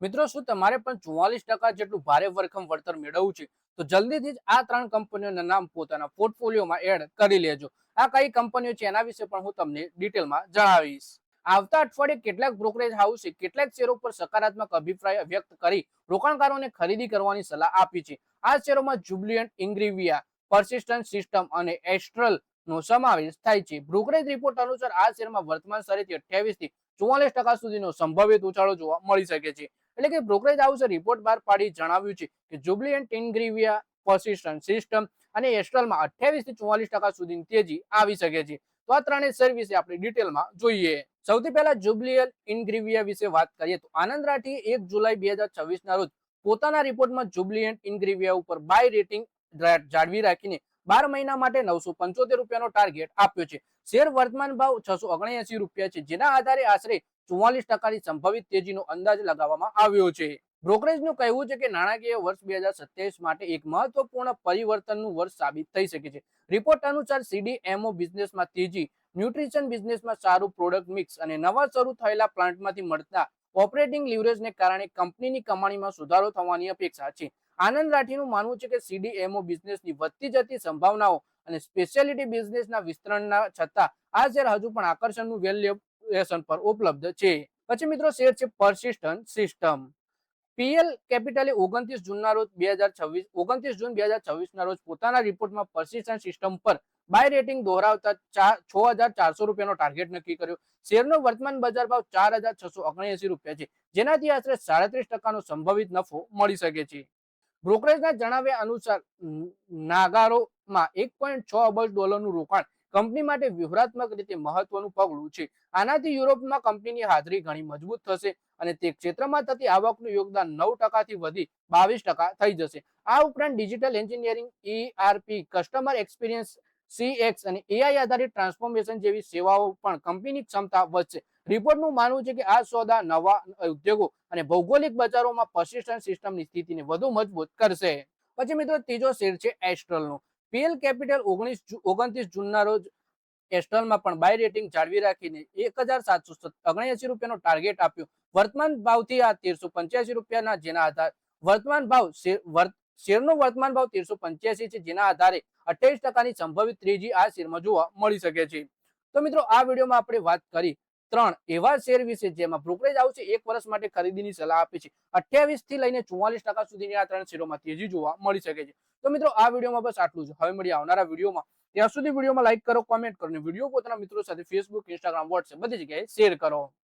મિત્રો, શું તમારે પણ 44% જેટલું ભારે ભરખમ વળતર મેળવવું છે? તો જલ્દીથી જ આ 3 કંપનીઓના નામ પોતાના પોર્ટફોલિયોમાં એડ કરી લેજો. આ કઈ કંપનીઓ છે એના વિશે પણ હું તમને ડિટેલમાં જણાવીશ. આવતા અઠવાડિયે કેટલાક બ્રોકરેજ હાઉસે કેટલાક શેરો પર સકારાત્મક અભિપ્રાય વ્યક્ત કરી રોકાણકારોને ખરીદી કરવાની સલાહ આપી છે. આ શેરોમાં જુબિલન્ટ ઇન્ગ્રેવિયા, પર્સિસ્ટન્ટ સિસ્ટમ અને એસ્ટ્રલ નો સમાવેશ થાય છે. બ્રોકરેજ રિપોર્ટ અનુસાર આ શેરમાં વર્તમાન સ્તરેથી 28 થી 44% સુધીનો સંભવિત ઉછાળો જોવા મળી શકે છે. એટલે કે બ્રોકરેજ હાઉસે રિપોર્ટ બહાર પાડી જણાવ્યું છે કે જુબિલન્ટ ઇન્ગ્રેવિયા, પર્સિસ્ટન્ટ સિસ્ટમ અને એસ્ટ્રલમાં 28 થી 44% સુધીની તેજી આવી શકે છે. તો આ ત્રણેય શેર વિશે આપણે ડિટેલમાં જોઈએ. સૌથી પહેલા જુબિલન્ટ ઇન્ગ્રેવિયા વિશે વાત કરીએ તો આનંદ રાઠીએ 1 જુલાઈ 2026 ના રોજ પોતાના રિપોર્ટમાં જુબિલન્ટ ઇન્ગ્રેવિયા ઉપર બાય રેટિંગ જાળવી રાખીને 12 મહિના માટે 975 રૂપિયાનો ટાર્ગેટ આપ્યો છે. શેર વર્તમાન ભાવ 679 રૂપિયા છે, જેના આધારે આશરે 44% સંભવિત તેજીનો અંદાજ લગાવવામાં આવ્યો છે. બ્રોકરેજનું કહેવું છે કે નાણાકીય વર્ષ 2027 માટે એક મહત્વપૂર્ણ પરિવર્તનનું વર્ષ સાબિત થઈ શકે છે. રિપોર્ટ અનુસાર સીડીએમઓ બિઝનેસમાં તેજી, ન્યુટ્રિશન બિઝનેસમાં સારું પ્રોડક્ટ મિક્સ અને નવા શરૂ થયેલા પ્લાન્ટમાંથી મળતા ઓપરેટિંગ લીવરેજને કારણે કંપનીની કમાણીમાં સુધારો થવાની અપેક્ષા છે. આનંદ રાઠીનું માનવું છે કે સીડીએમઓ બિઝનેસની વધતી જતી સંભાવનાઓ અને સ્પેશિયાલિટી બિઝનેસના વિસ્તરણના છતાં આ શેર હજુ પણ આકર્ષણનું વેલ્યુએશન પર ઉપલબ્ધ છે. પછી મિત્રો શેર છે પર્સિસ્ટન્ટ સિસ્ટમ. પીએલ કેપિટલે 29 જૂનના રોજ 29 જૂન 2026 ના રોજ પોતાના રિપોર્ટમાં પર્સિસ્ટન્ટ સિસ્ટમ પર બાય રેટિંગ દોહરાવતા 6400 રૂપિયાનો ટાર્ગેટ નક્કી કર્યો. શેરનો વર્તમાન બજાર ભાવ 4679 રૂપિયા છે, જેનાથી આશરે 37% સંભવિત નફો મળી શકે છે. બ્રોકરેજના જણાવ્યા અનુસાર નાગારોમાં 1.6 અબજ ડોલરનું રોકાણ કંપની માટે વ્યૂહાત્મક રીતે મહત્વનું પગલું છે. આનાથી યુરોપમાં કંપનીની હાજરી ઘણી મજબૂત થશે અને તે ક્ષેત્રમાં થતી આવકનું યોગદાન 9% થી વધી 22% થઈ જશે. આ ઉપરાંત digital engineering, ERP, customer experience, CX અને AI આધારિત ટ્રાન્સફોર્મેશન જેવી સેવાઓ પણ કંપનીની ક્ષમતા વધશે. રિપોર્ટનું માનવું છે કે આ સોદા નવા ઉદ્યોગો અને ભૌગોલિક બજારોમાં પર્સિસ્ટન્ટ સિસ્ટમની સ્થિતિને વધુ મજબૂત કરશે. પછી મિત્રો ત્રીજો શેર છે એસ્ટ્રલનો. પીએલ કેપિટલ 29 જૂનના રોજ એસ્ટ્રલમાં પણ બાય રેટિંગ જાળવી રાખીને 1779 રૂપિયાનો ટાર્ગેટ આપ્યો. વર્તમાન ભાવથી આ 1385 રૂપિયાના, જેના આધારે શેરનો વર્તમાન ભાવ 1385 છે, જેના આધારે 28%ની સંભવિત ત્રીજી આ શેરમાં જોવા મળી શકે છે. તો મિત્રો આ વિડીયોમાં આપણે વાત કરી 3 એવા શેર વિશે જેમાં બ્રોકરેજ હાઉસે 1 વર્ષ માટે ખરીદીની સલાહ આપી છે. 28 થી લઈને 44% સુધીની આ 3 શેરોમાં તેજી જોવા મળી શકે છે. તો મિત્રો આ વિડીયોમાં બસ આટલું જ. હવે મળીએ આવનારા વિડીયોમાં. ત્યાં સુધી વિડીયોમાં લાઈક કરો, કોમેન્ટ કરો અને વિડીયો પોતાના મિત્રો સાથે ફેસબુક, ઇન્સ્ટાગ્રામ, વોટ્સએપ બધી જગ્યાએ શેર કરો.